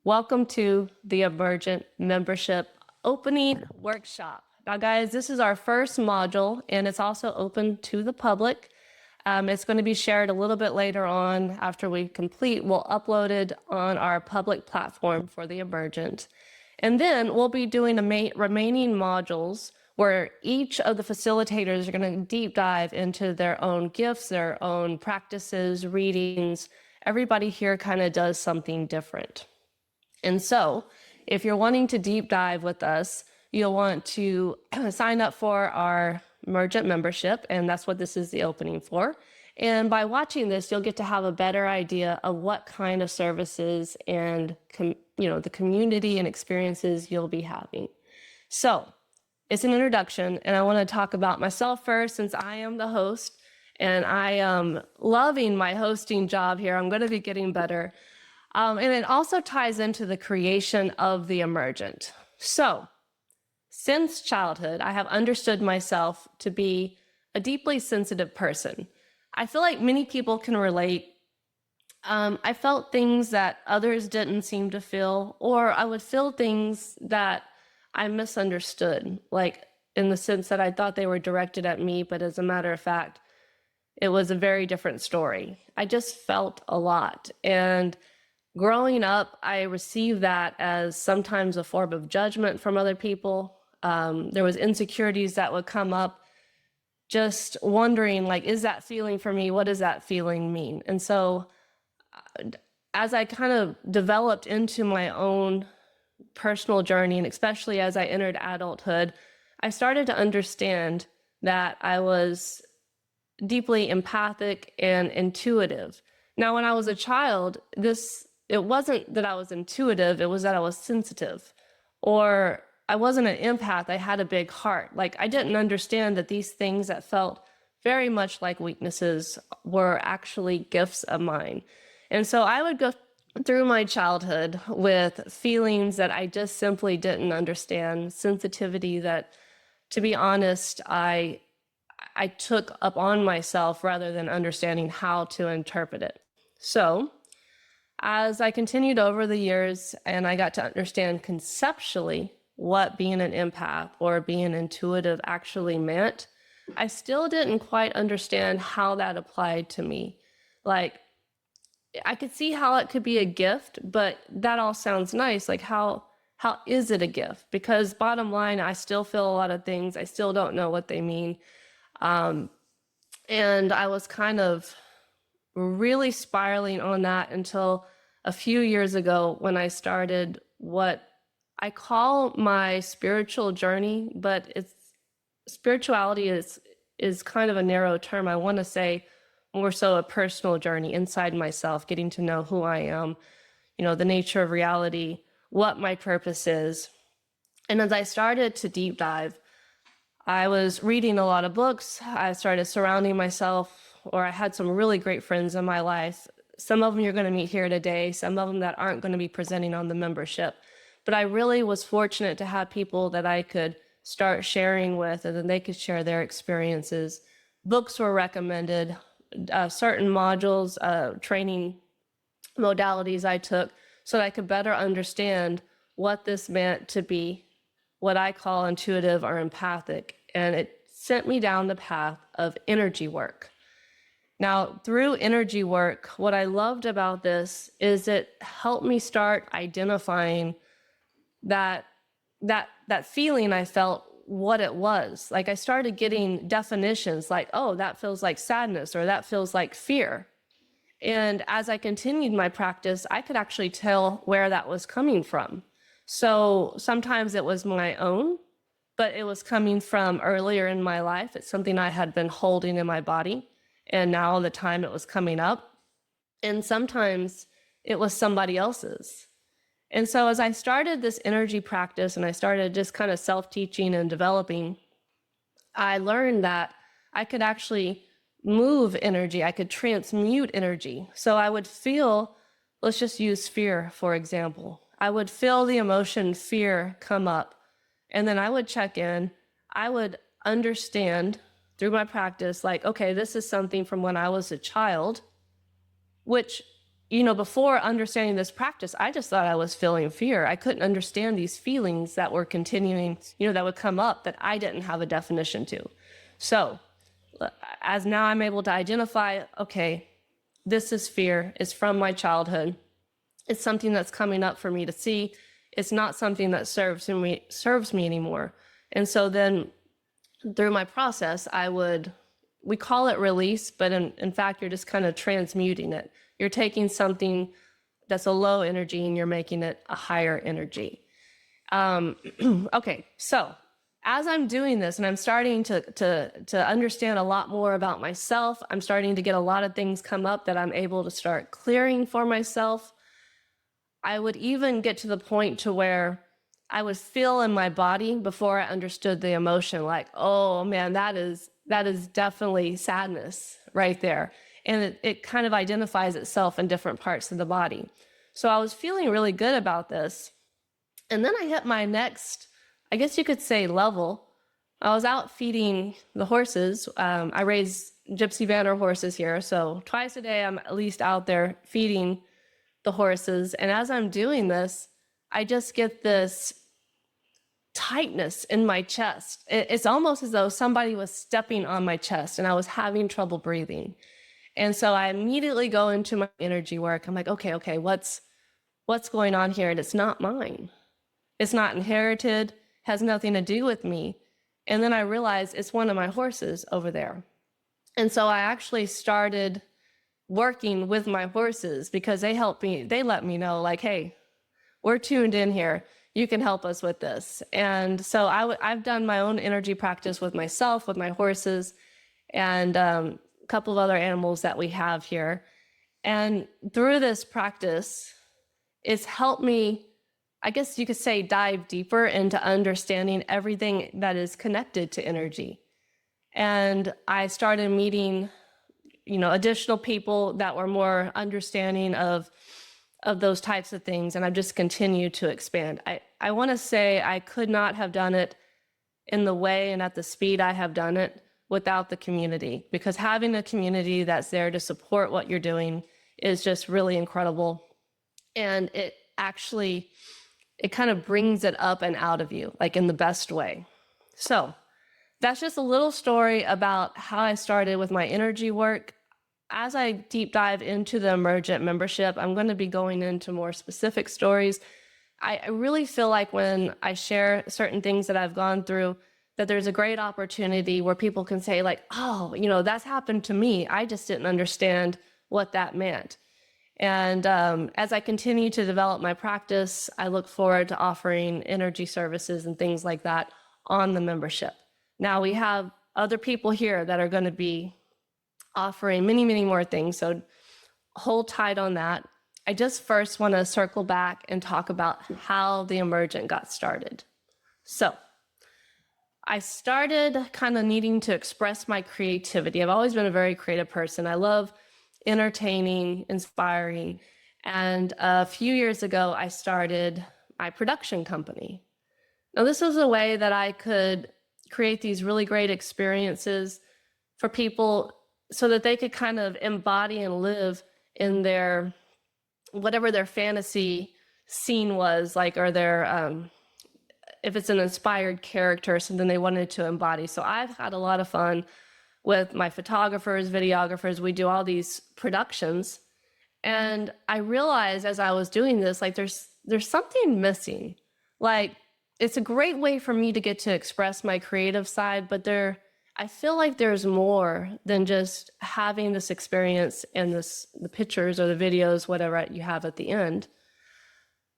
Welcome to the Emergent membership opening workshop. Now, guys, this is our first module, and it's also open to the public. It's going to be shared a little bit later on after we complete. We'll upload it on our public platform for the Emergent. And then we'll be doing the remaining modules where each of the facilitators are going to deep dive into their own gifts, their own practices, readings. Everybody here kind of does something different. And so if you're wanting to deep dive with us, you'll want to sign up for our Emergent membership, and that's what this is the opening for. And by watching this, you'll get to have a better idea of what kind of services and the community and experiences you'll be having. So it's an introduction, and I want to talk about myself first since I am the host, and I am loving my hosting job here. I'm going to be getting better. And it also ties into the creation of the Emergent. So since childhood, I have understood myself to be a deeply sensitive person. I feel like many people can relate. I felt things that others didn't seem to feel, or I would feel things that I misunderstood, like in the sense that I thought they were directed at me, but as a matter of fact, it was a very different story. I just felt a lot. And growing up, I received that as sometimes a form of judgment from other people. There was insecurities that would come up, just wondering, like, is that feeling for me? What does that feeling mean? And so as I kind of developed into my own personal journey, and especially as I entered adulthood, I started to understand that I was deeply empathic and intuitive. Now, when I was a child, it wasn't that I was intuitive, it was that I was sensitive, or I wasn't an empath, I had a big heart. Like, I didn't understand that these things that felt very much like weaknesses were actually gifts of mine. And so I would go through my childhood with feelings that I just simply didn't understand, sensitivity that, to be honest, I took up on myself rather than understanding how to interpret it. So as I continued over the years and I got to understand conceptually what being an empath or being intuitive actually meant, I still didn't quite understand how that applied to me. Like, I could see how it could be a gift, but that all sounds nice. Like, how is it a gift? Because bottom line, I still feel a lot of things. I still don't know what they mean. And I was kind of really spiraling on that until a few years ago when I started what I call my spiritual journey, but spirituality is kind of a narrow term. I want to say more so a personal journey inside myself, getting to know who I am, the nature of reality, what my purpose is. And as I started to deep dive, I was reading a lot of books. I started surrounding myself, or I had some really great friends in my life. Some of them you're going to meet here today, some of them that aren't going to be presenting on the membership. But I really was fortunate to have people that I could start sharing with, and then they could share their experiences. Books were recommended, certain modules, training modalities I took so that I could better understand what this meant to be what I call intuitive or empathic. And it sent me down the path of energy work. Now, through energy work, what I loved about this is it helped me start identifying that feeling I felt, what it was. Like, I started getting definitions like, oh, that feels like sadness, or that feels like fear. And as I continued my practice, I could actually tell where that was coming from. So sometimes it was my own, but it was coming from earlier in my life. It's something I had been holding in my body, and now the time it was coming up. And sometimes it was somebody else's. And so as I started this energy practice and I started just kind of self-teaching and developing, I learned that I could actually move energy. I could transmute energy. So I would feel, let's just use fear, for example. I would feel the emotion fear come up, and then I would check in. I would understand through my practice, like, okay, this is something from when I was a child, which before understanding this practice, I just thought I was feeling fear. I couldn't understand these feelings that were continuing, that would come up that I didn't have a definition to. So as now I'm able to identify, okay, this is fear. It's from my childhood. It's something that's coming up for me to see. It's not something that serves me anymore. And so then through my process, we call it release, but in fact, you're just kind of transmuting it. You're taking something that's a low energy and you're making it a higher energy. Okay, so as I'm doing this and I'm starting to understand a lot more about myself, I'm starting to get a lot of things come up that I'm able to start clearing for myself. I would even get to the point to where I would feel in my body before I understood the emotion, like, oh man, that is definitely sadness right there. And it kind of identifies itself in different parts of the body. So I was feeling really good about this. And then I hit my next, I guess you could say, level. I was out feeding the horses. I raise Gypsy Vanner horses here. So twice a day, I'm at least out there feeding the horses. And as I'm doing this, I just get this tightness in my chest. It's almost as though somebody was stepping on my chest and I was having trouble breathing. And so I immediately go into my energy work. I'm like, okay, what's going on here? And it's not mine. It's not inherited, has nothing to do with me. And then I realized it's one of my horses over there. And so I actually started working with my horses because they helped me. They let me know, like, hey, we're tuned in here. You can help us with this. And so I've done my own energy practice with myself, with my horses, and a couple of other animals that we have here. And through this practice, it's helped me, I guess you could say, dive deeper into understanding everything that is connected to energy. And I started meeting, additional people that were more understanding of those types of things. And I've just continued to expand. I want to say I could not have done it in the way and at the speed I have done it without the community, because having a community that's there to support what you're doing is just really incredible. And it kind of brings it up and out of you, like in the best way. So that's just a little story about how I started with my energy work. As I deep dive into the Emergent membership, I'm going to be going into more specific stories. I really feel like when I share certain things that I've gone through, that there's a great opportunity where people can say, like, oh, that's happened to me. I just didn't understand what that meant. And as I continue to develop my practice, I look forward to offering energy services and things like that on the membership. Now we have other people here that are going to be offering many, many more things. So hold tight on that. I just first want to circle back and talk about how the Emergent got started. So I started kind of needing to express my creativity. I've always been a very creative person. I love entertaining, inspiring. And a few years ago, I started my production company. Now, this was a way that I could create these really great experiences for people so that they could kind of embody and live in their, whatever their fantasy scene was, like, or their, if it's an inspired character, something they wanted to embody. So I've had a lot of fun with my photographers, videographers. We do all these productions. And I realized as I was doing this, like, there's something missing. Like, it's a great way for me to get to express my creative side, but I feel like there's more than just having this experience and the pictures or the videos, whatever you have at the end.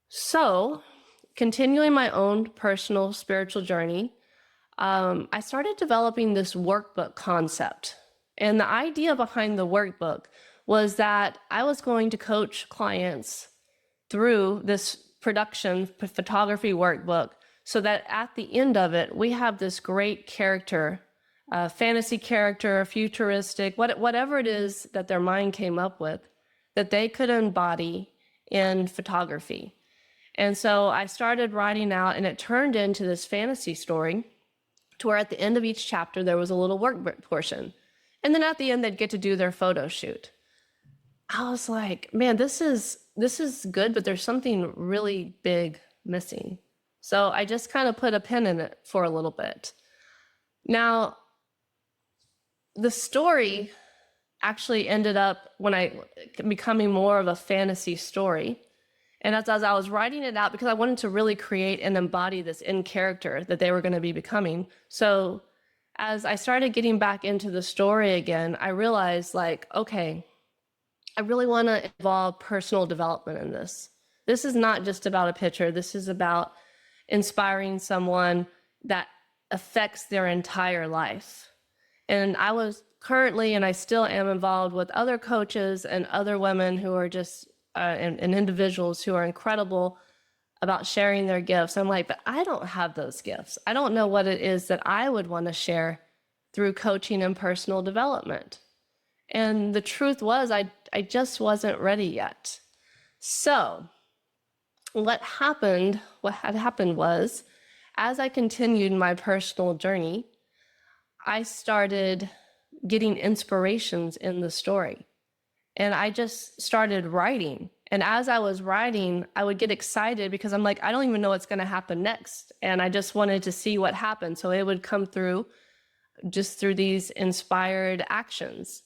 So, continuing my own personal spiritual journey, I started developing this workbook concept. And the idea behind the workbook was that I was going to coach clients through this production photography workbook so that at the end of it, we have this great character, fantasy character, futuristic, whatever it is that their mind came up with, that they could embody in photography. And so I started writing out, and it turned into this fantasy story to where at the end of each chapter, there was a little workbook portion. And then at the end, they'd get to do their photo shoot. I was like, man, this is good, but there's something really big missing. So I just kind of put a pin in it for a little bit. Now, the story actually ended up when I becoming more of a fantasy story. And as I was writing it out, because I wanted to really create and embody this in character that they were going to be becoming. So as I started getting back into the story again, I realized like, okay, I really want to involve personal development in this. This is not just about a picture. This is about inspiring someone that affects their entire life. And I was currently, and I still am involved with other coaches and other women who are just, and individuals who are incredible about sharing their gifts. I'm like, but I don't have those gifts. I don't know what it is that I would want to share through coaching and personal development. And the truth was, I just wasn't ready yet. So what had happened was, as I continued my personal journey, I started getting inspirations in the story. And I just started writing. And as I was writing, I would get excited because I'm like, I don't even know what's going to happen next. And I just wanted to see what happened. So it would come through just through these inspired actions.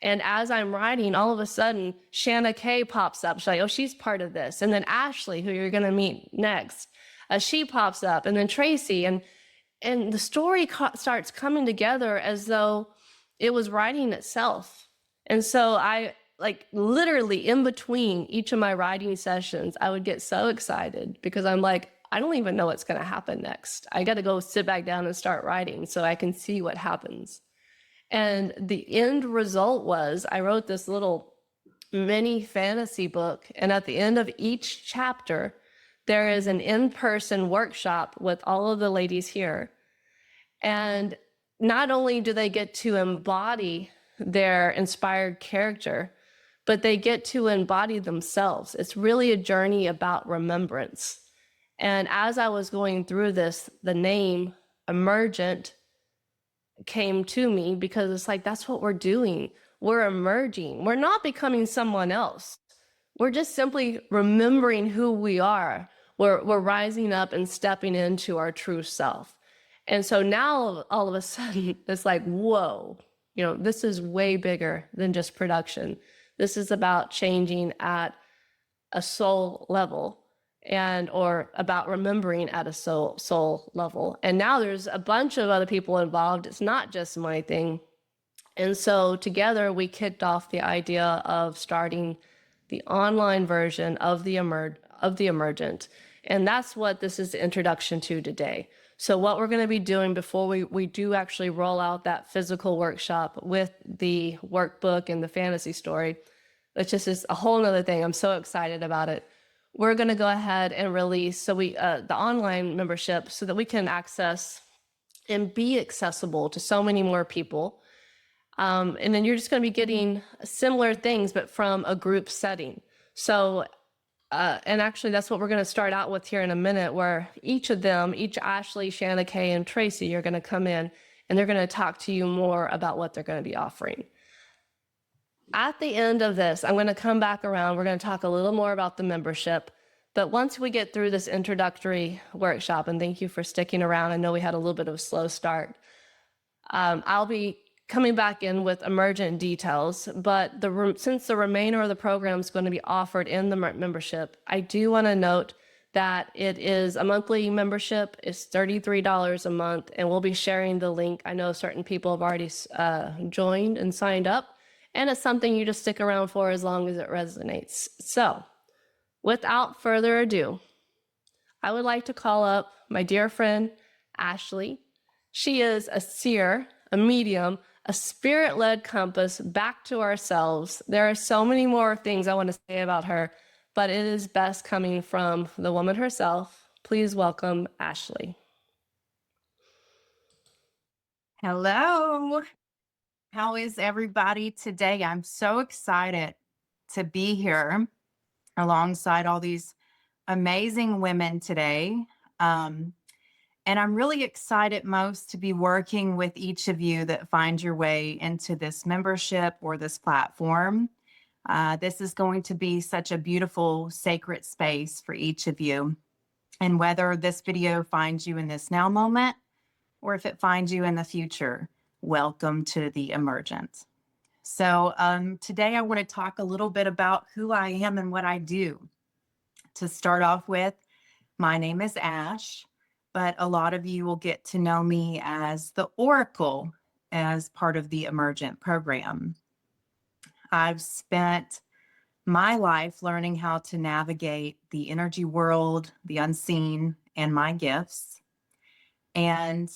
And as I'm writing, all of a sudden, Shanna Kay pops up. She's like, oh, she's part of this. And then Ashley, who you're going to meet next, she pops up. And then Tracy. And the story starts coming together as though it was writing itself. And so I, like, literally in between each of my writing sessions, I would get so excited because I'm like, I don't even know what's going to happen next. I got to go sit back down and start writing so I can see what happens. And the end result was I wrote this little mini fantasy book. And at the end of each chapter, there is an in-person workshop with all of the ladies here. And not only do they get to embody their inspired character, but they get to embody themselves. It's really a journey about remembrance. And as I was going through this, the name Emergent came to me because it's like, that's what we're doing. We're emerging. We're not becoming someone else. We're just simply remembering who we are. We're rising up and stepping into our true self. And so now all of a sudden it's like, whoa, this is way bigger than just production. This is about changing at a soul level or about remembering at a soul level. And now there's a bunch of other people involved. It's not just my thing. And so together we kicked off the idea of starting the online version of the Emergent. And that's what this is the introduction to today. So what we're going to be doing before we do actually roll out that physical workshop with the workbook and the fantasy story, which is just a whole nother thing. I'm so excited about it. We're going to go ahead and release the online membership so that we can access and be accessible to so many more people. And then you're just going to be getting similar things, but from a group setting. So, and actually that's what we're going to start out with here in a minute, where each Ashley, Shanna Kay, and Tracy are going to come in and they're going to talk to you more about what they're going to be offering. At the end of this, I'm going to come back around. We're going to talk a little more about the membership. But once we get through this introductory workshop, and thank you for sticking around. I know we had a little bit of a slow start. I'll be coming back in with Emergent details, but since the remainder of the program is going to be offered in the membership, I do want to note that it is a monthly membership. It's $33 a month, and we'll be sharing the link. I know certain people have already joined and signed up, and it's something you just stick around for as long as it resonates. So without further ado, I would like to call up my dear friend, Ashley. She is a seer, a medium, a spirit-led compass back to ourselves. There are so many more things I want to say about her, but it is best coming from the woman herself. Please welcome Ashley. Hello. How is everybody today? I'm so excited to be here alongside all these amazing women today. And I'm really excited most to be working with each of you that find your way into this membership or this platform. This is going to be such a beautiful, sacred space for each of you. And whether this video finds you in this now moment or if it finds you in the future, welcome to the Emergent. So today I want to talk a little bit about who I am and what I do. To start off with, my name is Ash, but a lot of you will get to know me as the Oracle as part of the Emergent program. I've spent my life learning how to navigate the energy world, the unseen, and my gifts. And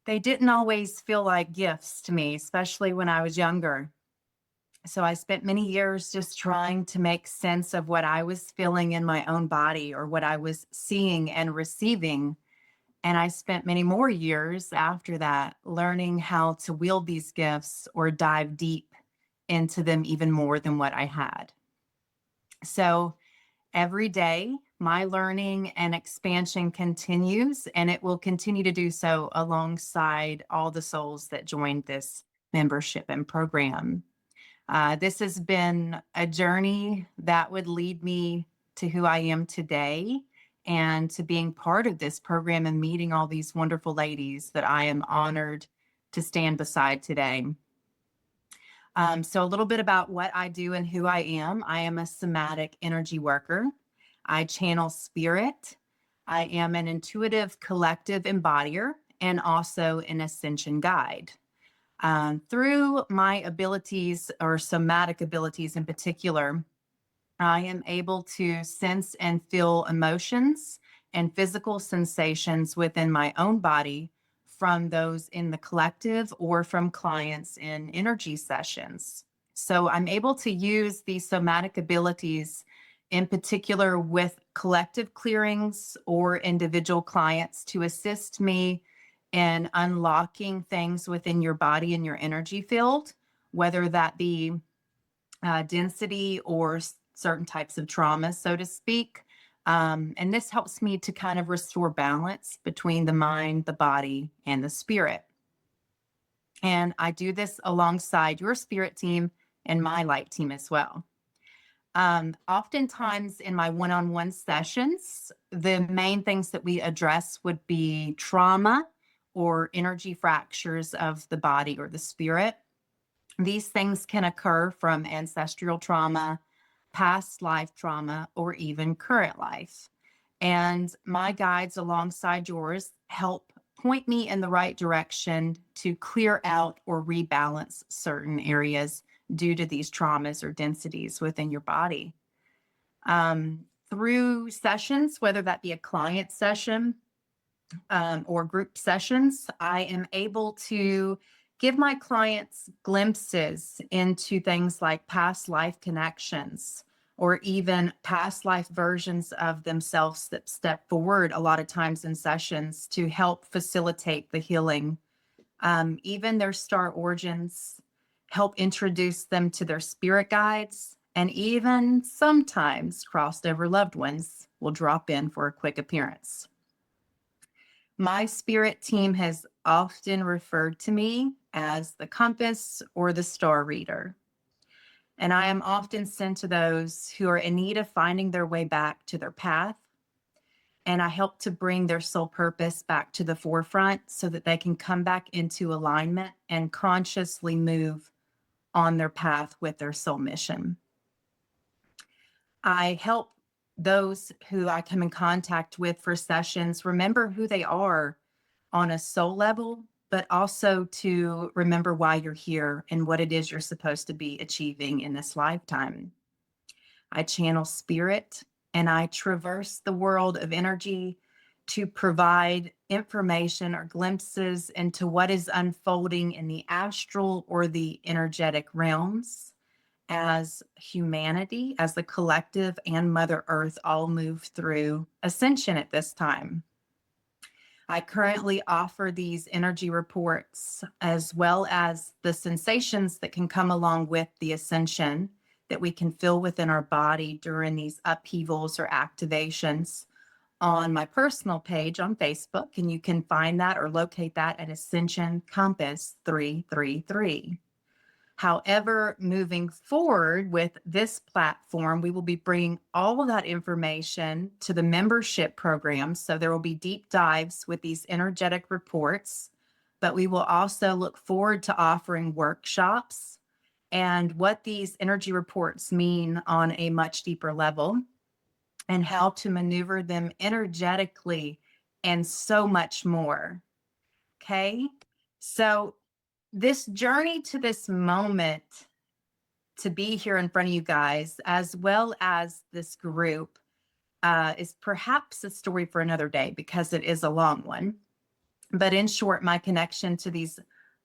they didn't always feel like gifts to me, especially when I was younger. So I spent many years just trying to make sense of what I was feeling in my own body or what I was seeing and receiving. And I spent many more years after that learning how to wield these gifts or dive deep into them even more than what I had. So every day, my learning and expansion continues, and it will continue to do so alongside all the souls that joined this membership and program. This has been a journey that would lead me to who I am today and to being part of this program and meeting all these wonderful ladies that I am honored to stand beside today. So a little bit about what I do and who I am. I am a somatic energy worker. I channel spirit. I am an intuitive collective embodier and also an ascension guide. Through my abilities or somatic abilities in particular, I am able to sense and feel emotions and physical sensations within my own body from those in the collective or from clients in energy sessions. So I'm able to use these somatic abilities in particular with collective clearings or individual clients to assist me in unlocking things within your body and your energy field, whether that be density or certain types of trauma, so to speak. And this helps me to kind of restore balance between the mind, the body, and the spirit. And I do this alongside your spirit team and my light team as well. Oftentimes in my one-on-one sessions, the main things that we address would be trauma or energy fractures of the body or the spirit. These things can occur from ancestral trauma, past life trauma, or even current life. And my guides alongside yours help point me in the right direction to clear out or rebalance certain areas due to these traumas or densities within your body. Through sessions, whether that be a client session or group sessions, I am able to give my clients glimpses into things like past life connections or even past life versions of themselves that step forward a lot of times in sessions to help facilitate the healing. Even their star origins, help introduce them to their spirit guides, and even sometimes crossed over loved ones will drop in for a quick appearance. My spirit team has often referred to me as the compass or the star reader. And I am often sent to those who are in need of finding their way back to their path. And I help to bring their soul purpose back to the forefront so that they can come back into alignment and consciously move on their path with their soul mission. I help those who I come in contact with for sessions remember who they are on a soul level, but also to remember why you're here and what it is you're supposed to be achieving in this lifetime. I channel spirit and I traverse the world of energy to provide information or glimpses into what is unfolding in the astral or the energetic realms as humanity, as the collective and Mother Earth all move through ascension at this time. I currently offer these energy reports as well as the sensations that can come along with the ascension that we can feel within our body during these upheavals or activations on my personal page on Facebook. And you can find that or locate that at Ascension Compass 333. However, moving forward with this platform, we will be bringing all of that information to the membership program. So there will be deep dives with these energetic reports, but we will also look forward to offering workshops and what these energy reports mean on a much deeper level and how to maneuver them energetically and so much more. Okay. So this journey to this moment to be here in front of you guys, as well as this group, is perhaps a story for another day because it is a long one. But in short, my connection to these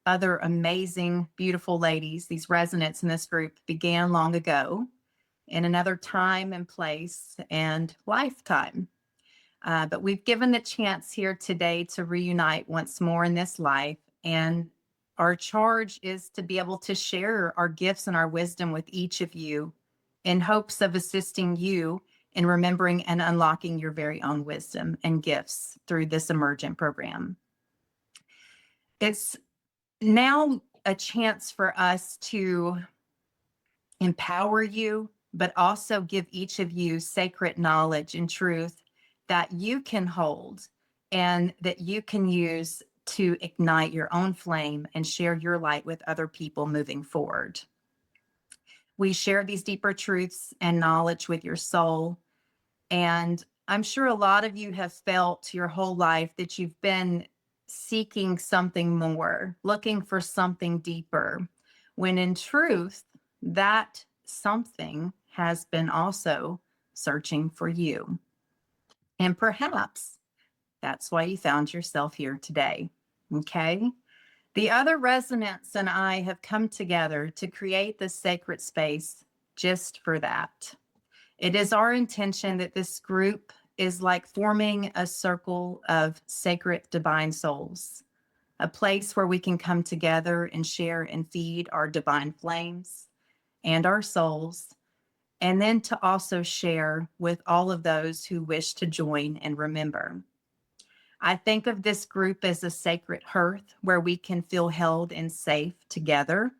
other amazing, beautiful ladies, these resonants in this group, began long ago in another time and place and lifetime. But we've given the chance here today to reunite once more in this life. And our charge is to be able to share our gifts and our wisdom with each of you in hopes of assisting you in remembering and unlocking your very own wisdom and gifts through this Emergent program. It's now a chance for us to empower you, but also give each of you sacred knowledge and truth that you can hold and that you can use to ignite your own flame and share your light with other people moving forward. We share these deeper truths and knowledge with your soul. And I'm sure a lot of you have felt your whole life that you've been seeking something more, looking for something deeper, when in truth, that something has been also searching for you. And perhaps that's why you found yourself here today. Okay. The other resonance and I have come together to create this sacred space just for that. It is our intention that this group is like forming a circle of sacred divine souls, a place where we can come together and share and feed our divine flames and our souls, and then to also share with all of those who wish to join and remember. I think of this group as a sacred hearth where we can feel held and safe together,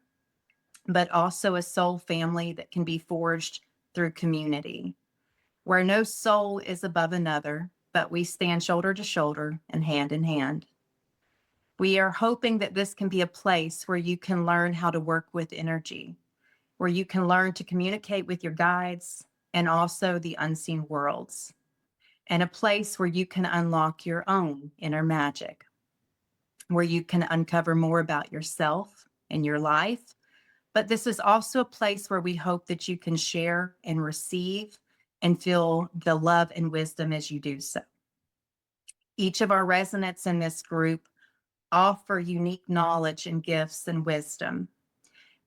but also a soul family that can be forged through community, where no soul is above another, but we stand shoulder to shoulder and hand in hand. We are hoping that this can be a place where you can learn how to work with energy, where you can learn to communicate with your guides and also the unseen worlds, and a place where you can unlock your own inner magic, where you can uncover more about yourself and your life. But this is also a place where we hope that you can share and receive and feel the love and wisdom as you do so. Each of our resonants in this group offer unique knowledge and gifts and wisdom.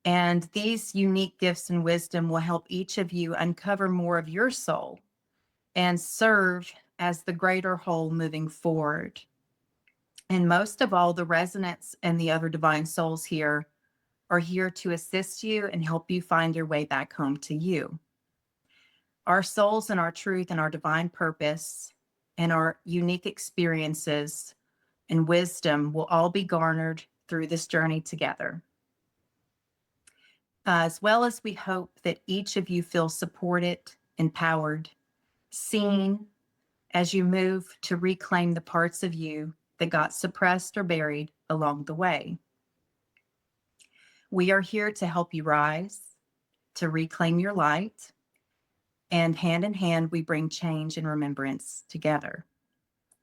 And these unique gifts and wisdom will help each of you uncover more of your soul and serve as the greater whole moving forward. And most of all, the resonants and the other divine souls here are here to assist you and help you find your way back home to you. Our souls and our truth and our divine purpose and our unique experiences and wisdom will all be garnered through this journey together. As well as we hope that each of you feels supported, empowered, seen as you move to reclaim the parts of you that got suppressed or buried along the way. We are here to help you rise, to reclaim your light, and hand in hand, we bring change and remembrance together.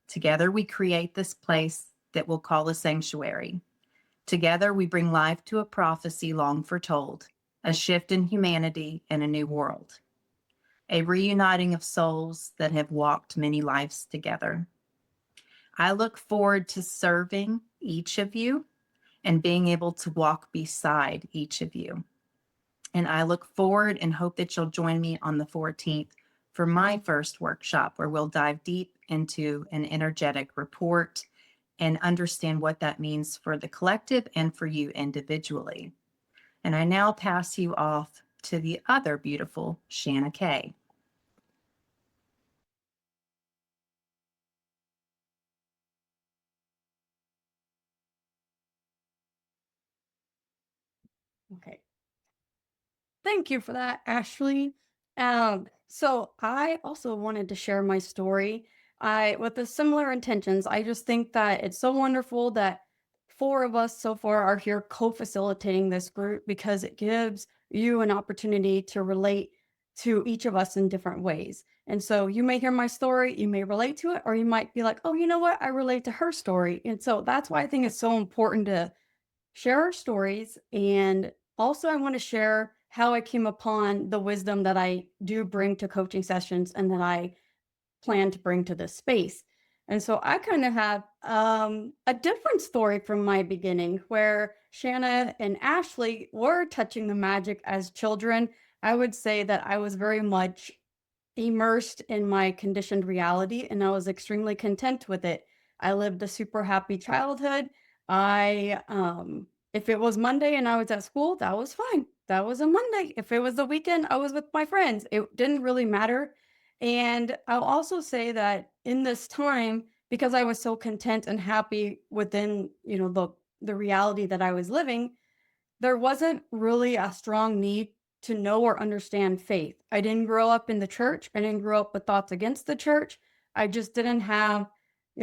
Together, we create this place that we'll call a sanctuary. Together, we bring life to a prophecy long foretold, a shift in humanity and a new world, a reuniting of souls that have walked many lives together. I look forward to serving each of you and being able to walk beside each of you. And I look forward and hope that you'll join me on the 14th for my first workshop, where we'll dive deep into an energetic report and understand what that means for the collective and for you individually. And I now pass you off to the other beautiful Shanna Kay. Okay. Thank you for that, Ashley. So I also wanted to share my story. I with the similar intentions. I just think that it's so wonderful that four of us so far are here co-facilitating this group because it gives you an opportunity to relate to each of us in different ways. And so you may hear my story, you may relate to it, or you might be like, oh, you know what? I relate to her story. And so that's why I think it's so important to share our stories. And also, I want to share how I came upon the wisdom that I do bring to coaching sessions and that I plan to bring to this space. And so I kind of have a different story from my beginning where Shanna and Ashley were touching the magic as children. I would say that I was very much immersed in my conditioned reality and I was extremely content with it. I lived a super happy childhood. I if it was Monday and I was at school, that was fine. That was a Monday. If it was the weekend, I was with my friends. It didn't really matter. And I'll also say that in this time, because I was so content and happy within, the reality that I was living, there wasn't really a strong need to know or understand faith. I didn't grow up in the church. I didn't grow up with thoughts against the church. I just didn't have,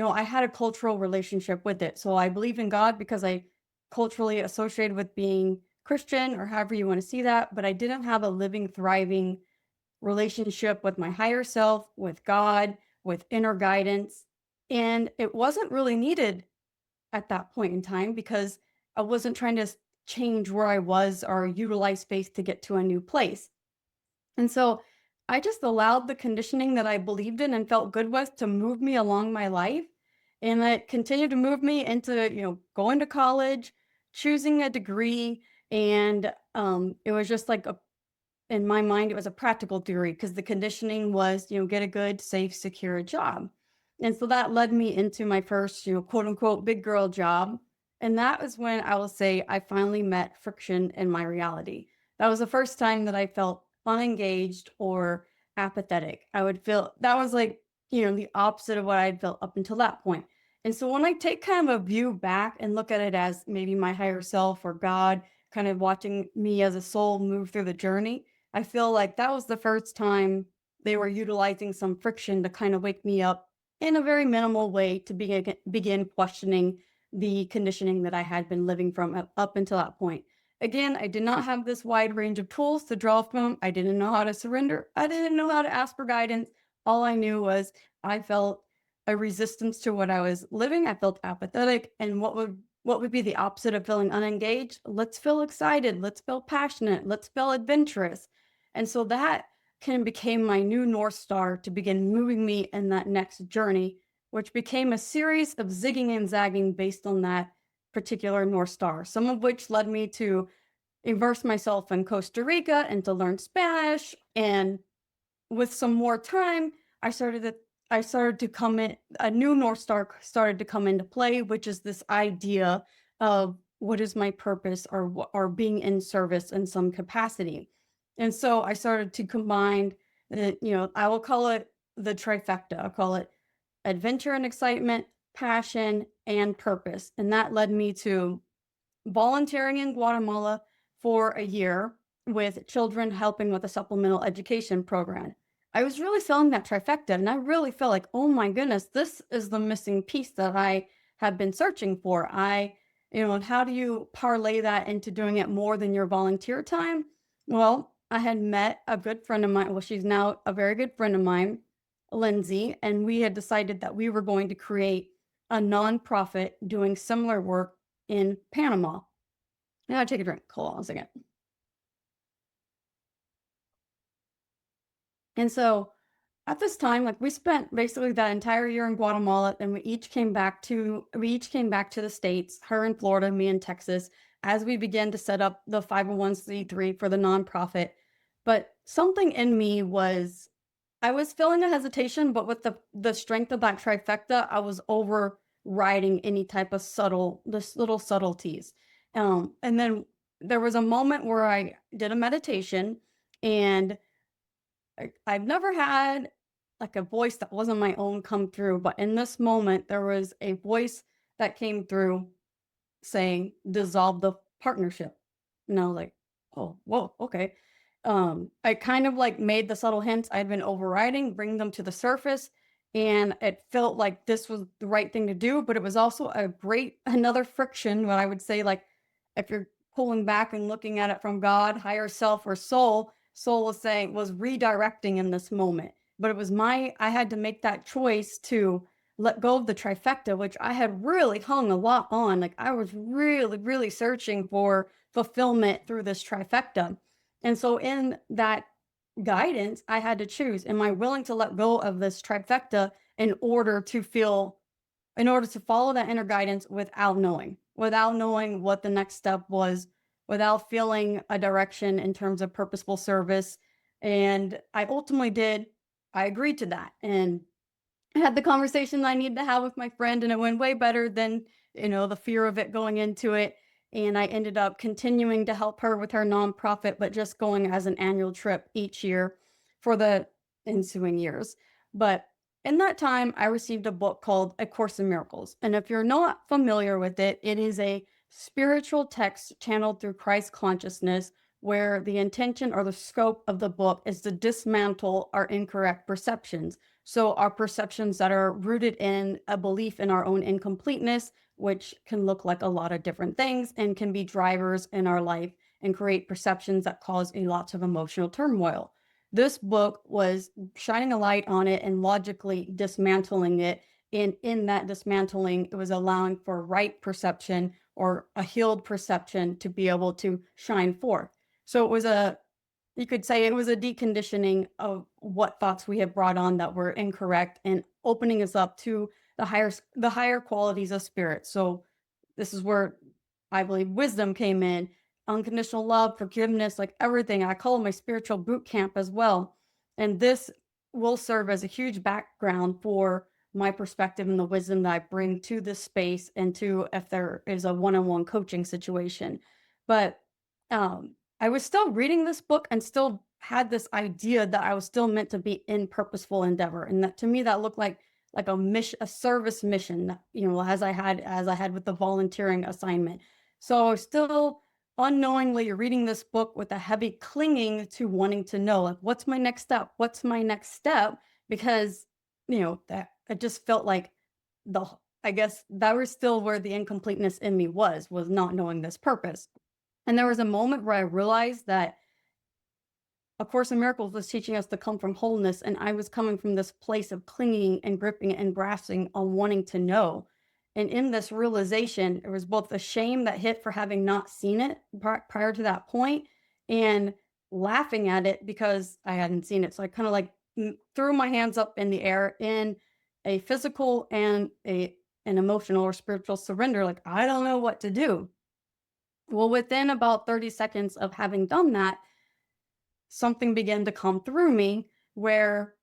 I had a cultural relationship with it. So I believe in God because I culturally associated with being Christian or however you want to see that, but I didn't have a living, thriving relationship with my higher self, with God, with inner guidance. And it wasn't really needed at that point in time because I wasn't trying to change where I was or utilize space to get to a new place. And so I just allowed the conditioning that I believed in and felt good with to move me along my life. And that continued to move me into, going to college, choosing a degree. And it was just like in my mind, it was a practical theory because the conditioning was, get a good, safe, secure job. And so that led me into my first, quote unquote, big girl job. And that was when I will say I finally met friction in my reality. That was the first time that I felt unengaged or apathetic. I would feel that was like, the opposite of what I'd felt up until that point. And so when I take kind of a view back and look at it as maybe my higher self or God kind of watching me as a soul move through the journey, I feel like that was the first time they were utilizing some friction to kind of wake me up in a very minimal way to begin questioning the conditioning that I had been living from up until that point. Again, I did not have this wide range of tools to draw from. I didn't know how to surrender. I didn't know how to ask for guidance. All I knew was I felt a resistance to what I was living. I felt apathetic. And what would be the opposite of feeling unengaged? Let's feel excited. Let's feel passionate. Let's feel adventurous. And so that kind of became my new North Star to begin moving me in that next journey, which became a series of zigging and zagging based on that particular North Star, some of which led me to immerse myself in Costa Rica and to learn Spanish. And with some more time, I started to come in a new North Star started to come into play, which is this idea of what is my purpose or being in service in some capacity. And so I started to combine I will call it the trifecta. I'll call it adventure and excitement, passion, and purpose. And that led me to volunteering in Guatemala for a year with children helping with a supplemental education program. I was really feeling that trifecta, and I really felt like, oh my goodness, this is the missing piece that I have been searching for. How do you parlay that into doing it more than your volunteer time? Well, I had met a good friend of mine. Well, she's now a very good friend of mine, Lindsay, and we had decided that we were going to create a nonprofit doing similar work in Panama. Now take a drink. Hold on a second. And so at this time, like we spent basically that entire year in Guatemala, and we each came back to the States, her in Florida, me in Texas, as we began to set up the 501(c)(3) for the nonprofit. But something in me was I was feeling a hesitation, but with the strength of that trifecta, I was overriding any type of this little subtleties. And then there was a moment where I did a meditation, and I've never had like a voice that wasn't my own come through, but in this moment, there was a voice that came through saying, dissolve the partnership. And I was like, oh, whoa, okay. I kind of like made the subtle hints I'd been overriding, bring them to the surface, and it felt like this was the right thing to do. But it was also a great another friction. What I would say, like if you're pulling back and looking at it from God, higher self, or soul, soul was redirecting in this moment. But it was I had to make that choice to let go of the trifecta, which I had really hung a lot on. Like I was really, really searching for fulfillment through this trifecta. And so in that guidance, I had to choose, am I willing to let go of this trifecta in order to follow that inner guidance without knowing what the next step was, without feeling a direction in terms of purposeful service. And I ultimately did. I agreed to that. And I had the conversation I needed to have with my friend, and it went way better than, the fear of it going into it. And I ended up continuing to help her with her nonprofit, but just going as an annual trip each year for the ensuing years. But in that time, I received a book called A Course in Miracles. And if you're not familiar with it, it is a spiritual text channeled through Christ consciousness, where the intention or the scope of the book is to dismantle our incorrect perceptions. So, our perceptions that are rooted in a belief in our own incompleteness, which can look like a lot of different things and can be drivers in our life and create perceptions that cause a lot of emotional turmoil. This book was shining a light on it and logically dismantling it. And in that dismantling, it was allowing for right perception or a healed perception to be able to shine forth. So you could say it was a deconditioning of what thoughts we had brought on that were incorrect and opening us up to the higher qualities of spirit. So this is where I believe wisdom came in, unconditional love, forgiveness, like everything. I call it my spiritual boot camp as well. And this will serve as a huge background for my perspective and the wisdom that I bring to this space and to if there is a one-on-one coaching situation. But I was still reading this book and still had this idea that I was still meant to be in purposeful endeavor. And that to me, that looked like a service mission that, as I had with the volunteering assignment. So still unknowingly reading this book with a heavy clinging to wanting to know, like, what's my next step? What's my next step? Because, that it just felt like the, I guess that was still where the incompleteness in me was not knowing this purpose. And there was a moment where I realized that A Course in Miracles was teaching us to come from wholeness, and I was coming from this place of clinging and gripping and grasping on wanting to know. And in this realization, it was both the shame that hit for having not seen it prior to that point, and laughing at it because I hadn't seen it. So I kind of like threw my hands up in the air in a physical and an emotional or spiritual surrender. Like, I don't know what to do. Well, within about 30 seconds of having done that, something began to come through me where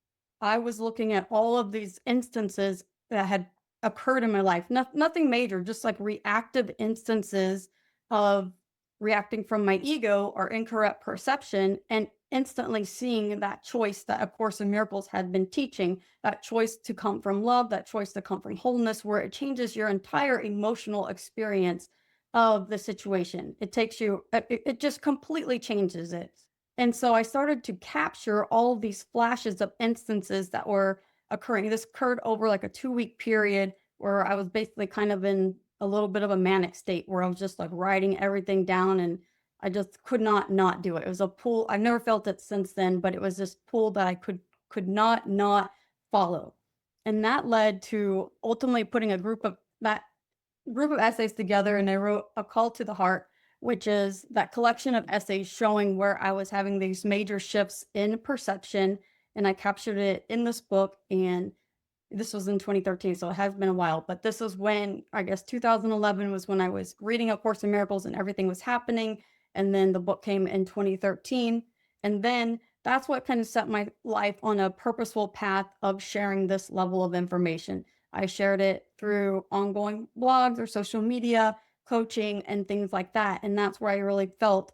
I was looking at all of these instances that had occurred in my life. Nothing major, just like reactive instances of reacting from my ego or incorrect perception, and instantly seeing that choice that A Course in Miracles had been teaching, that choice to come from love, that choice to come from wholeness, where it changes your entire emotional experience of the situation. It just completely changes it. And so I started to capture all of these flashes of instances that were occurring. This occurred over like a 2-week period where I was basically kind of in a little bit of a manic state where I was just like writing everything down, and I just could not do it. It was a pull. I've never felt it since then, but it was this pull that I could not follow. And that led to ultimately putting that group of essays together, and I wrote A Call to the Heart, which is that collection of essays showing where I was having these major shifts in perception. And I captured it in this book. And this was in 2013, so it has been a while. But this was when, I guess, 2011 was when I was reading A Course in Miracles and everything was happening. And then the book came in 2013. And then that's what kind of set my life on a purposeful path of sharing this level of information. I shared it through ongoing blogs or social media, coaching, and things like that. And that's where I really felt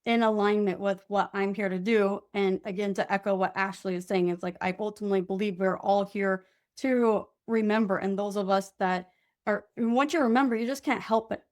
in alignment with what I'm here to do. And again, to echo what Ashley is saying, it's like I ultimately believe we're all here to remember. And those of us that are, once you remember, you just can't help it.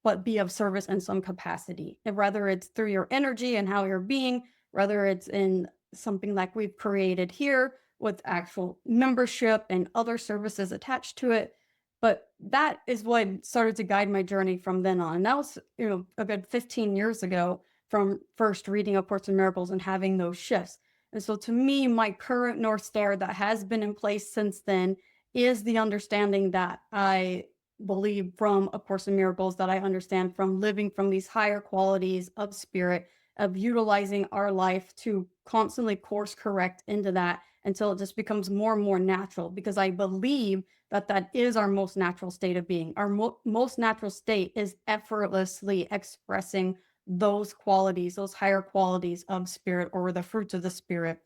but be of service in some capacity. And whether it's through your energy and how you're being, whether it's in something like we've created here with actual membership and other services attached to it. But that is what started to guide my journey from then on. And that was, a good 15 years ago from first reading A Course in Miracles and having those shifts. And so to me, my current North Star that has been in place since then is the understanding that I believe from A Course in Miracles, that I understand from living from these higher qualities of spirit, of utilizing our life to constantly course correct into that until it just becomes more and more natural, because I believe that that is our most natural state of being. Our most natural state is effortlessly expressing those qualities, those higher qualities of spirit, or the fruits of the spirit.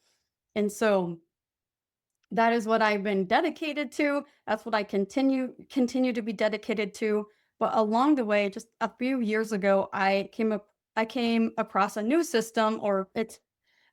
And so that is what I've been dedicated to. That's what I continue to be dedicated to. But along the way, just a few years ago, I came across a new system, or it's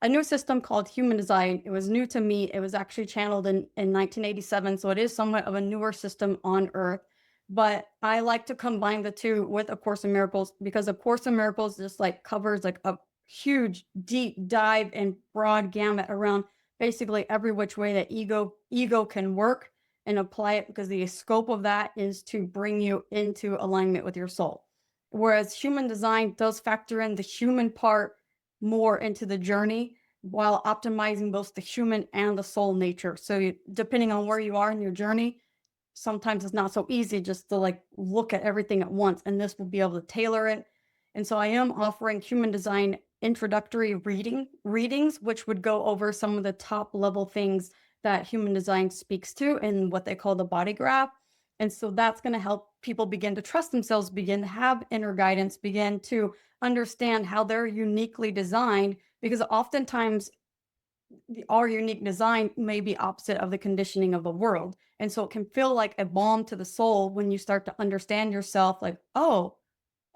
a new system called human design. It was new to me. It was actually channeled in 1987, so it is somewhat of a newer system on Earth. But I like to combine the two with A Course in Miracles, because A Course in Miracles just like covers like a huge deep dive and broad gamut around basically every which way that ego can work and apply it, because the scope of that is to bring you into alignment with your soul. Whereas human design does factor in the human part more into the journey, while optimizing both the human and the soul nature. So depending on where you are in your journey, sometimes it's not so easy just to like look at everything at once, and this will be able to tailor it. And so I am offering human design introductory readings, which would go over some of the top level things that human design speaks to in what they call the body graph. And so that's going to help people begin to trust themselves, begin to have inner guidance, begin to understand how they're uniquely designed, because oftentimes our unique design may be opposite of the conditioning of the world. And so it can feel like a balm to the soul when you start to understand yourself, like, oh,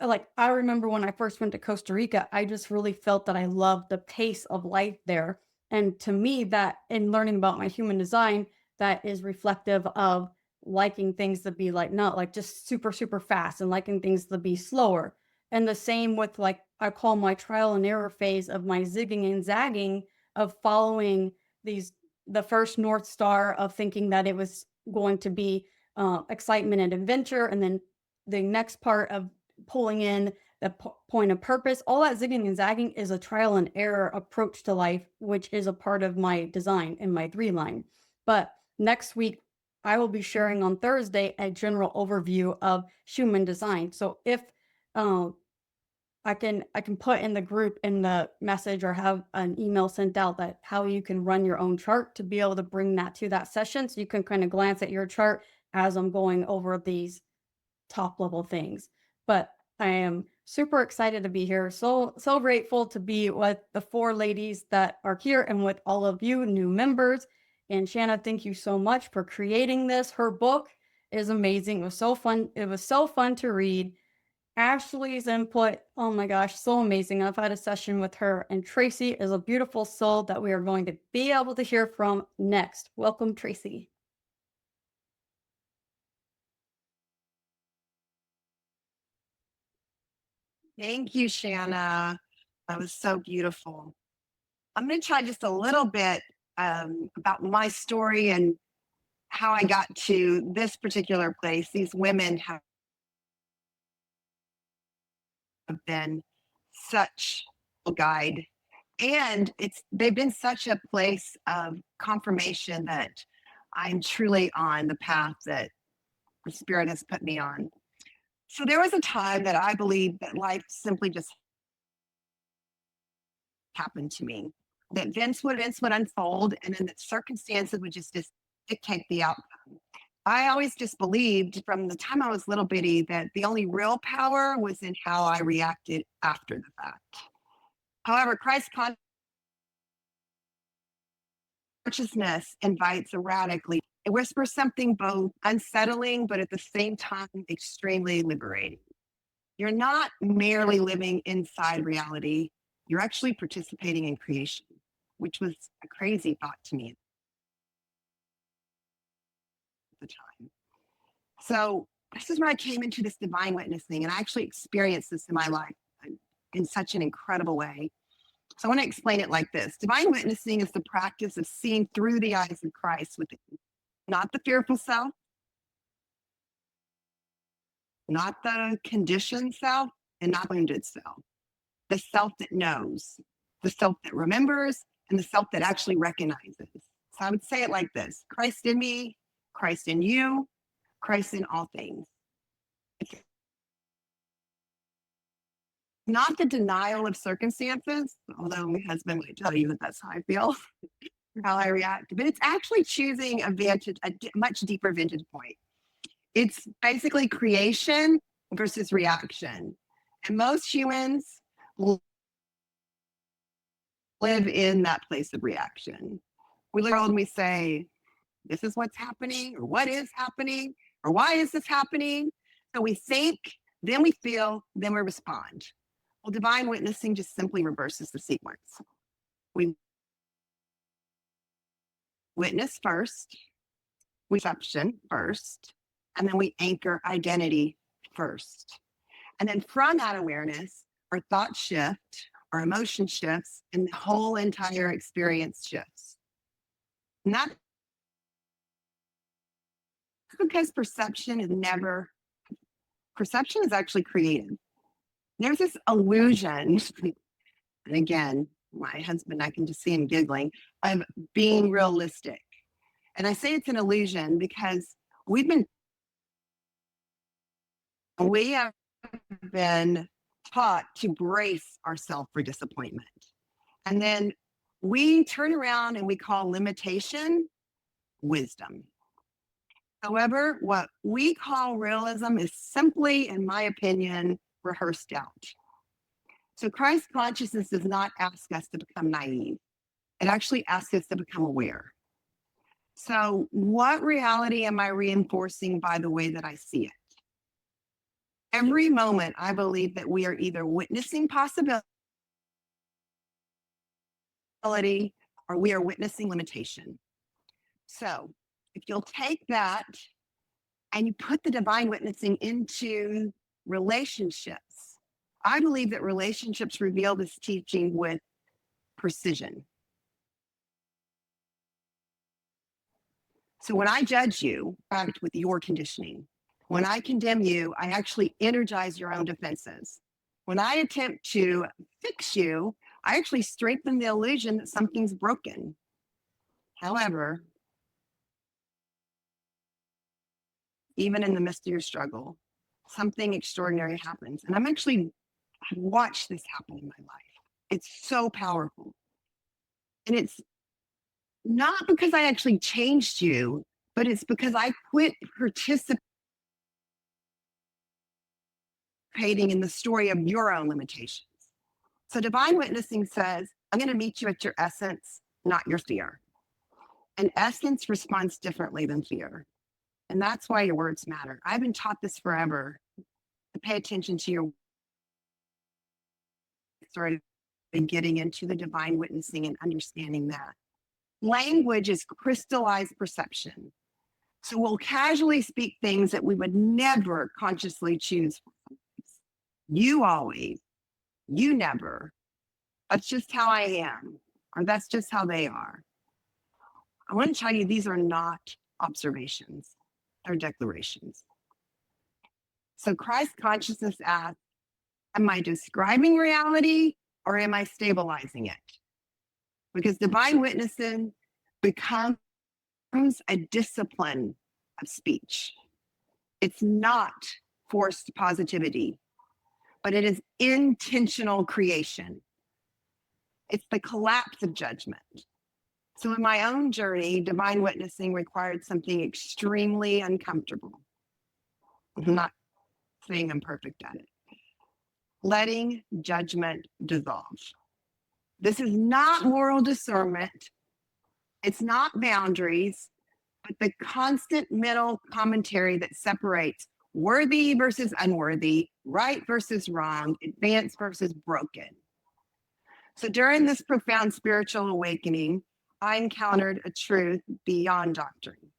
like I remember when I first went to Costa Rica, I just really felt that I loved the pace of life there. And to me, that in learning about my human design, that is reflective of liking things to be like not like just super, super fast, and liking things to be slower. And the same with like I call my trial and error phase of my zigging and zagging, of following the first North Star of thinking that it was going to be excitement and adventure. And then the next part of pulling in the point of purpose. All that zigging and zagging is a trial and error approach to life, which is a part of my design in my 3-line. But next week, I will be sharing on Thursday a general overview of human design. So if I can put in the group in the message, or have an email sent out, that how you can run your own chart to be able to bring that to that session, so you can kind of glance at your chart as I'm going over these top level things. But I am super excited to be here. So grateful to be with the 4 ladies that are here, and with all of you new members. And Shanna, thank you so much for creating this. Her book is amazing. It was so fun. It was so fun to read. Ashley's input, oh my gosh, so amazing. I've had a session with her, and Tracy is a beautiful soul that we are going to be able to hear from next. Welcome, Tracy. Thank you, Shanna. That was so beautiful. I'm going to try just a little bit about my story and how I got to this particular place. These women have been such a guide, and they've been such a place of confirmation that I'm truly on the path that the Spirit has put me on. So there was a time that I believed that life simply just happened to me, that events would unfold, and then that circumstances would just dictate the outcome. I always just believed from the time I was little bitty that the only real power was in how I reacted after the fact. However, Christ consciousness invites erratically. It whispers something both unsettling, but at the same time, extremely liberating. You're not merely living inside reality, you're actually participating in creation, which was a crazy thought to me at the time. So This is where I came into this divine witnessing, and I actually experienced this in my life in such an incredible way. So I want to explain it like this. Divine witnessing is the practice of seeing through the eyes of Christ within, not the fearful self, not the conditioned self, and not the wounded self. The self that knows, the self that remembers, and the self that actually recognizes. So I would say it like this: Christ in me, Christ in you, Christ in all things. It's not the denial of circumstances, although my husband might tell you that that's how I feel, how I react, but it's actually choosing a much deeper vantage point. It's basically creation versus reaction. And most humans live in that place of reaction. We look around and we say, this is what's happening, or what is happening, or why is this happening? So we think, then we feel, then we respond. Well, divine witnessing just simply reverses the sequence. We witness first, we perception first, and then we anchor identity first. And then from that awareness, our thought shift, our emotion shifts, and the whole entire experience shifts. Not because perception is actually creative. There's this illusion, and again, my husband, I can just see him giggling, of being realistic. And I say it's an illusion because we have been taught to brace ourselves for disappointment. And then we turn around and we call limitation wisdom. However, what we call realism is simply, in my opinion, rehearsed doubt. So Christ consciousness does not ask us to become naive. It actually asks us to become aware. So what reality am I reinforcing by the way that I see it? Every moment, I believe that we are either witnessing possibility or we are witnessing limitation. So if you'll take that and you put the divine witnessing into relationships, I believe that relationships reveal this teaching with precision. So when I judge you, act with your conditioning. When I condemn you, I actually energize your own defenses. When I attempt to fix you, I actually strengthen the illusion that something's broken. However, even in the midst of your struggle, something extraordinary happens. And I've watched this happen in my life. It's so powerful. And it's not because I actually changed you, but it's because I quit participating in the story of your own limitations. So divine witnessing says, I'm going to meet you at your essence, not your fear. And essence responds differently than fear. And that's why your words matter. I've been taught this forever, to pay attention to your sort of getting into the divine witnessing and understanding that. Language is crystallized perception. So we'll casually speak things that we would never consciously choose. You always, you never. That's just how I am, or that's just how they are. I want to tell you, these are not observations, they're declarations. So Christ consciousness asks, am I describing reality or am I stabilizing it? Because divine witnessing becomes a discipline of speech. It's not forced positivity, but it is intentional creation. It's the collapse of judgment. So in my own journey, divine witnessing required something extremely uncomfortable. I'm not saying I'm perfect at it. Letting judgment dissolve. This is not moral discernment. It's not boundaries, but the constant mental commentary that separates worthy versus unworthy, right versus wrong, advanced versus broken. So during this profound spiritual awakening, I encountered a truth beyond doctrine.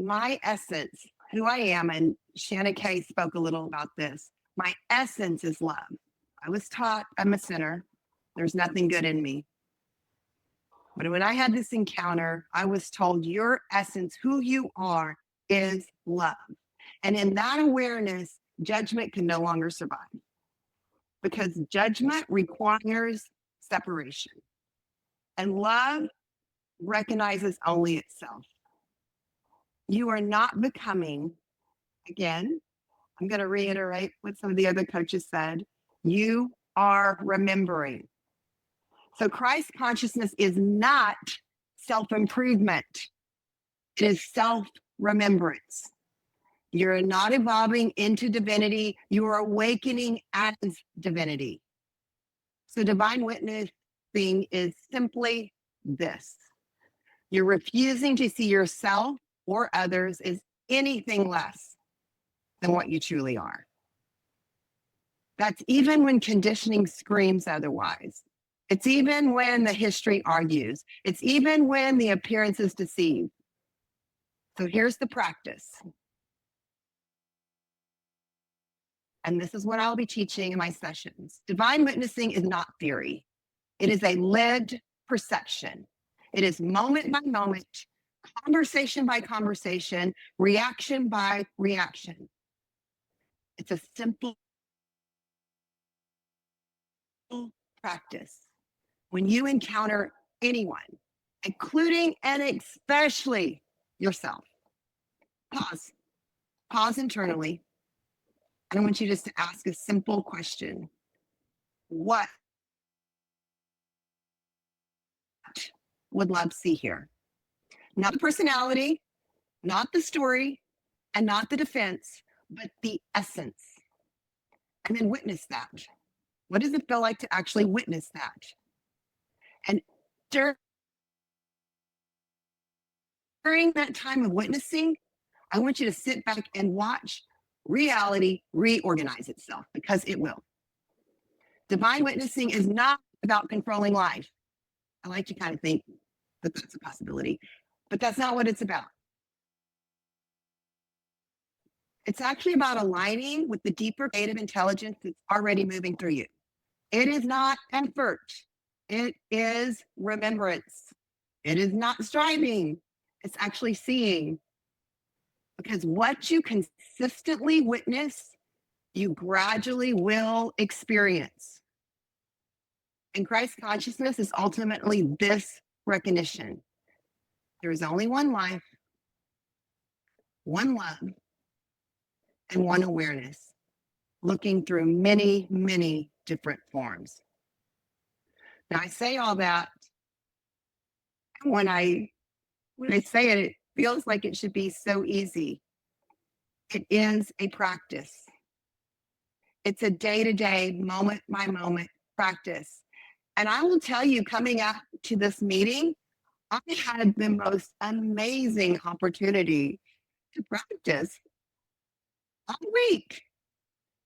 my essence, who I am, and Shanna Kay spoke a little about this. My essence is love. I was taught I'm a sinner. There's nothing good in me. But when I had this encounter, I was told your essence, who you are, is love. And in that awareness, judgment can no longer survive because judgment requires separation. And love recognizes only itself. You are not becoming, again, I'm going to reiterate what some of the other coaches said. You are remembering. So Christ consciousness is not self-improvement. It is self-remembrance. You're not evolving into divinity. You are awakening as divinity. So divine witnessing is simply this. You're refusing to see yourself or others as anything less than what you truly are. That's even when conditioning screams otherwise. It's even when the history argues. It's even when the appearances deceive. So here's the practice. And this is what I'll be teaching in my sessions. Divine witnessing is not theory. It is a lived perception. It is moment by moment, conversation by conversation, reaction by reaction. It's a simple practice. When you encounter anyone, including and especially yourself, pause internally. I want you just to ask a simple question. What would love see here? Not the personality, not the story, and not the defense, but the essence. And then witness that. What does it feel like to actually witness that? And during that time of witnessing, I want you to sit back and watch reality reorganize itself, because it will. Divine witnessing is not about controlling life. I like to kind of think that that's a possibility, but that's not what it's about. It's actually about aligning with the deeper creative intelligence that's already moving through you. It is not effort. It is remembrance. It is not striving. It's actually seeing. Because what you consistently witness, you gradually will experience. And Christ consciousness is ultimately this recognition. There is only one life, one love, and one awareness, looking through many, many different forms. Now, I say all that, and when I say it, it feels like it should be so easy. It is a practice. It's a day-to-day, moment-by-moment practice. And I will tell you, coming up to this meeting, I had the most amazing opportunity to practice all week,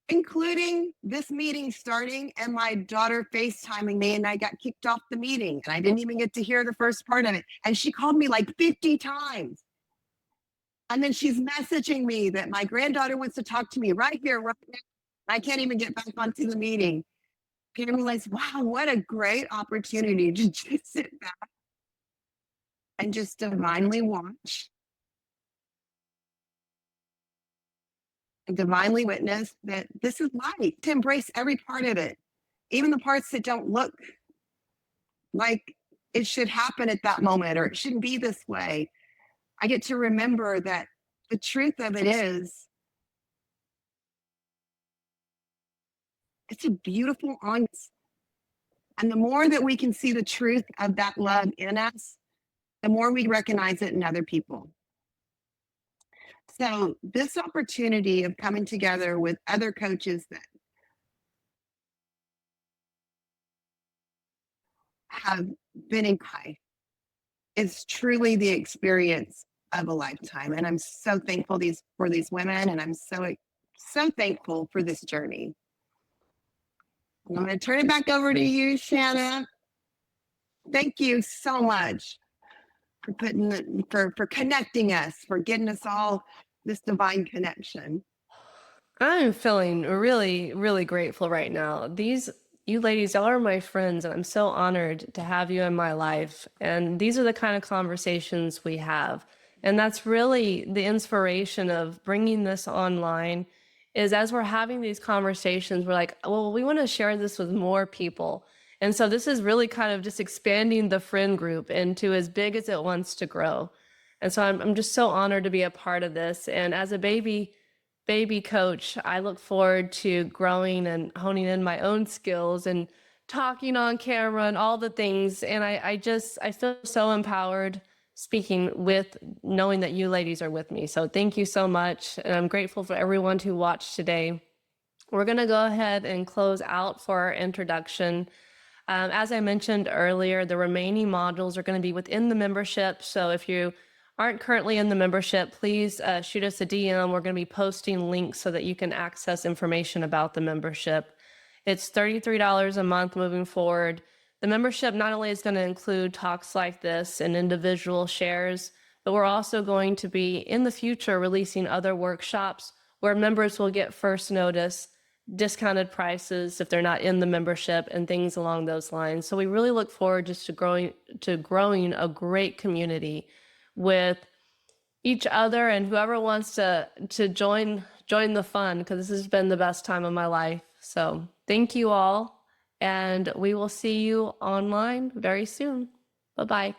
including this meeting starting and my daughter FaceTiming me, and I got kicked off the meeting and I didn't even get to hear the first part of it. And she called me like 50 times. And then she's messaging me that my granddaughter wants to talk to me right here, right now. I can't even get back onto the meeting. I realized, wow, what a great opportunity to just sit back and just divinely watch and divinely witness that this is life, to embrace every part of it, even the parts that don't look like it should happen at that moment or it shouldn't be this way. I get to remember that the truth of it is, it's a beautiful honest. And the more that we can see the truth of that love in us, the more we recognize it in other people. So this opportunity of coming together with other coaches that have been in Christ is truly the experience of a lifetime. And I'm so thankful for these women, and I'm so thankful for this journey. I'm going to turn it back over to you, Shanna. Thank you so much. for connecting us, for getting us all this divine connection. I'm feeling really, really grateful right now. You ladies, y'all are my friends, and I'm so honored to have you in my life. And these are the kind of conversations we have. And that's really the inspiration of bringing this online is as we're having these conversations, we're like, well, we want to share this with more people. And so this is really kind of just expanding the friend group into as big as it wants to grow. And so I'm just so honored to be a part of this. And as a baby coach, I look forward to growing and honing in my own skills and talking on camera and all the things. And I feel so empowered speaking with knowing that you ladies are with me. So thank you so much. And I'm grateful for everyone who watched today. We're going to go ahead and close out for our introduction. As I mentioned earlier, the remaining modules are going to be within the membership. So if you aren't currently in the membership, please shoot us a DM. We're going to be posting links so that you can access information about the membership. It's $33 a month moving forward. The membership not only is going to include talks like this and individual shares, but we're also going to be in the future releasing other workshops where members will get first notice, discounted prices if they're not in the membership, and things along those lines. So we really look forward just to growing a great community with each other and whoever wants to join the fun, because this has been the best time of my life. So thank you all, and we will see you online very soon. Bye-bye.